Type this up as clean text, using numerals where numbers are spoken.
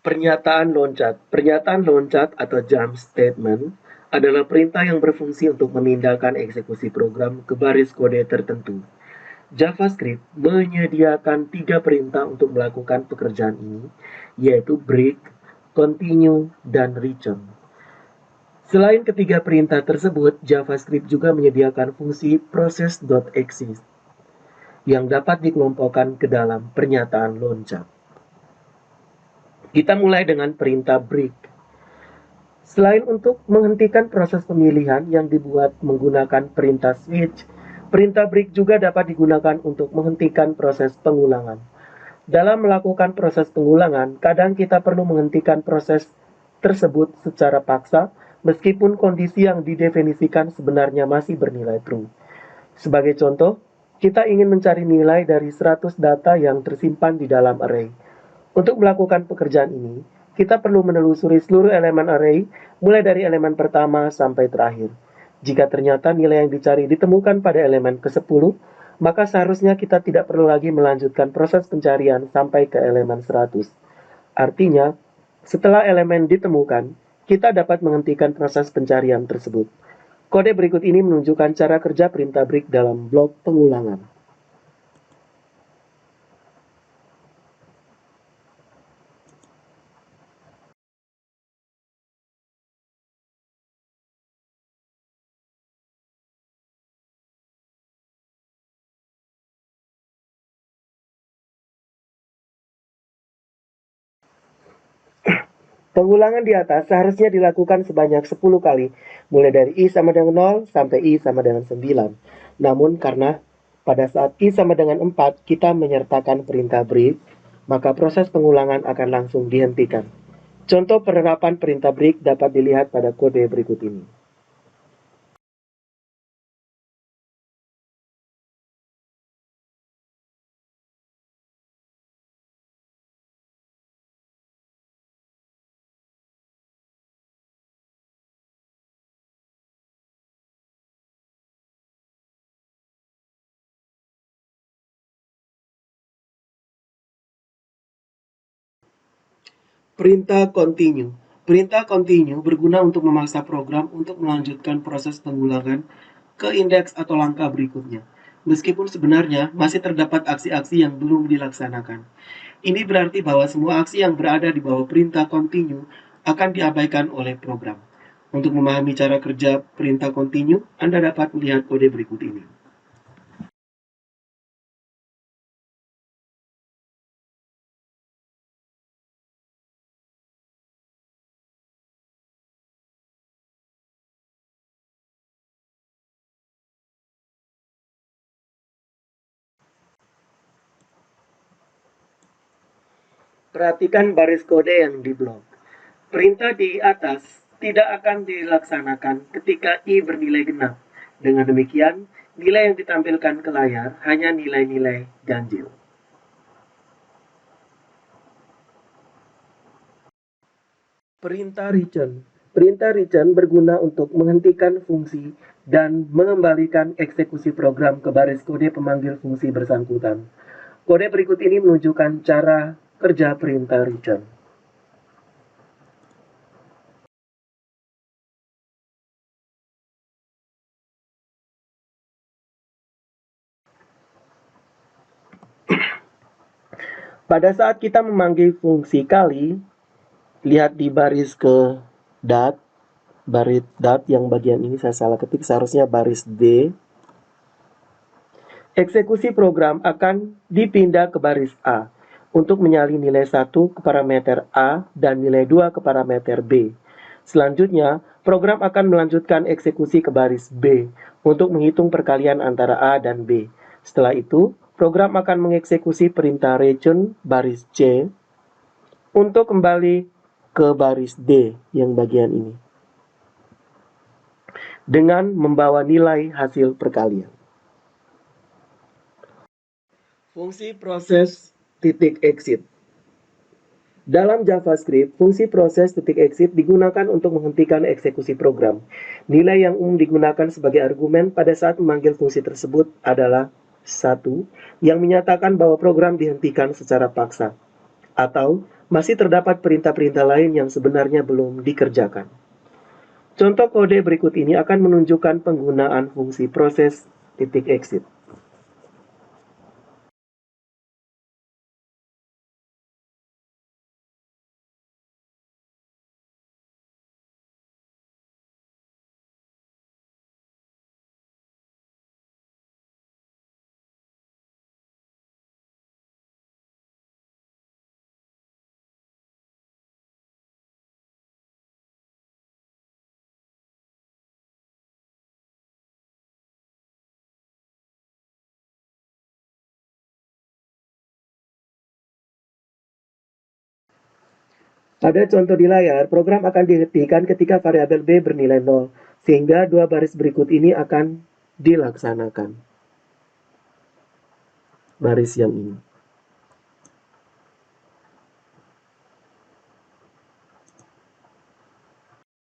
Pernyataan loncat. Pernyataan loncat atau jump statement adalah perintah yang berfungsi untuk memindahkan eksekusi program ke baris kode tertentu. JavaScript menyediakan 3 perintah untuk melakukan pekerjaan ini, yaitu break, continue, dan return. Selain ketiga perintah tersebut, JavaScript juga menyediakan fungsi process.exist yang dapat dikelompokkan ke dalam pernyataan loncat. Kita mulai dengan perintah break. Selain untuk menghentikan proses pemilihan yang dibuat menggunakan perintah switch, perintah break juga dapat digunakan untuk menghentikan proses pengulangan. Dalam melakukan proses pengulangan, kadang kita perlu menghentikan proses tersebut secara paksa, meskipun kondisi yang didefinisikan sebenarnya masih bernilai true. Sebagai contoh, kita ingin mencari nilai dari 100 data yang tersimpan di dalam array. Untuk melakukan pekerjaan ini, kita perlu menelusuri seluruh elemen array, mulai dari elemen pertama sampai terakhir. Jika ternyata nilai yang dicari ditemukan pada elemen ke-10, maka seharusnya kita tidak perlu lagi melanjutkan proses pencarian sampai ke elemen 100. Artinya, setelah elemen ditemukan, kita dapat menghentikan proses pencarian tersebut. Kode berikut ini menunjukkan cara kerja perintah break dalam blok pengulangan. Pengulangan di atas seharusnya dilakukan sebanyak 10 kali, mulai dari I sama dengan 0 sampai I sama dengan 9. Namun karena pada saat I sama dengan 4 kita menyertakan perintah break, maka proses pengulangan akan langsung dihentikan. Contoh penerapan perintah break dapat dilihat pada kode berikut ini. Perintah continue. Perintah continue berguna untuk memaksa program untuk melanjutkan proses pengulangan ke indeks atau langkah berikutnya, meskipun sebenarnya masih terdapat aksi-aksi yang belum dilaksanakan. Ini berarti bahwa semua aksi yang berada di bawah perintah continue akan diabaikan oleh program. Untuk memahami cara kerja perintah continue, Anda dapat melihat kode berikut ini. Perhatikan baris kode yang di blok. Perintah di atas tidak akan dilaksanakan ketika I bernilai genap. Dengan demikian, nilai yang ditampilkan ke layar hanya nilai-nilai ganjil. Perintah return. Perintah return berguna untuk menghentikan fungsi dan mengembalikan eksekusi program ke baris kode pemanggil fungsi bersangkutan. Kode berikut ini menunjukkan cara kerja perintah return. Pada saat kita memanggil fungsi kali, lihat di baris ke baris dat yang bagian ini saya salah ketik, seharusnya baris D. Eksekusi program akan dipindah ke baris A untuk menyalin nilai 1 ke parameter A dan nilai 2 ke parameter B. Selanjutnya, program akan melanjutkan eksekusi ke baris B untuk menghitung perkalian antara A dan B. Setelah itu, program akan mengeksekusi perintah return baris C untuk kembali ke baris D yang bagian ini dengan membawa nilai hasil perkalian. Fungsi proses titik exit. Dalam JavaScript, fungsi proses titik exit digunakan untuk menghentikan eksekusi program. Nilai yang umum digunakan sebagai argumen pada saat memanggil fungsi tersebut adalah 1, yang menyatakan bahwa program dihentikan secara paksa, atau masih terdapat perintah-perintah lain yang sebenarnya belum dikerjakan. Contoh kode berikut ini akan menunjukkan penggunaan fungsi proses .exit. Pada contoh di layar, program akan dihentikan ketika variabel B bernilai 0, sehingga dua baris berikut ini akan dilaksanakan. Baris yang ini.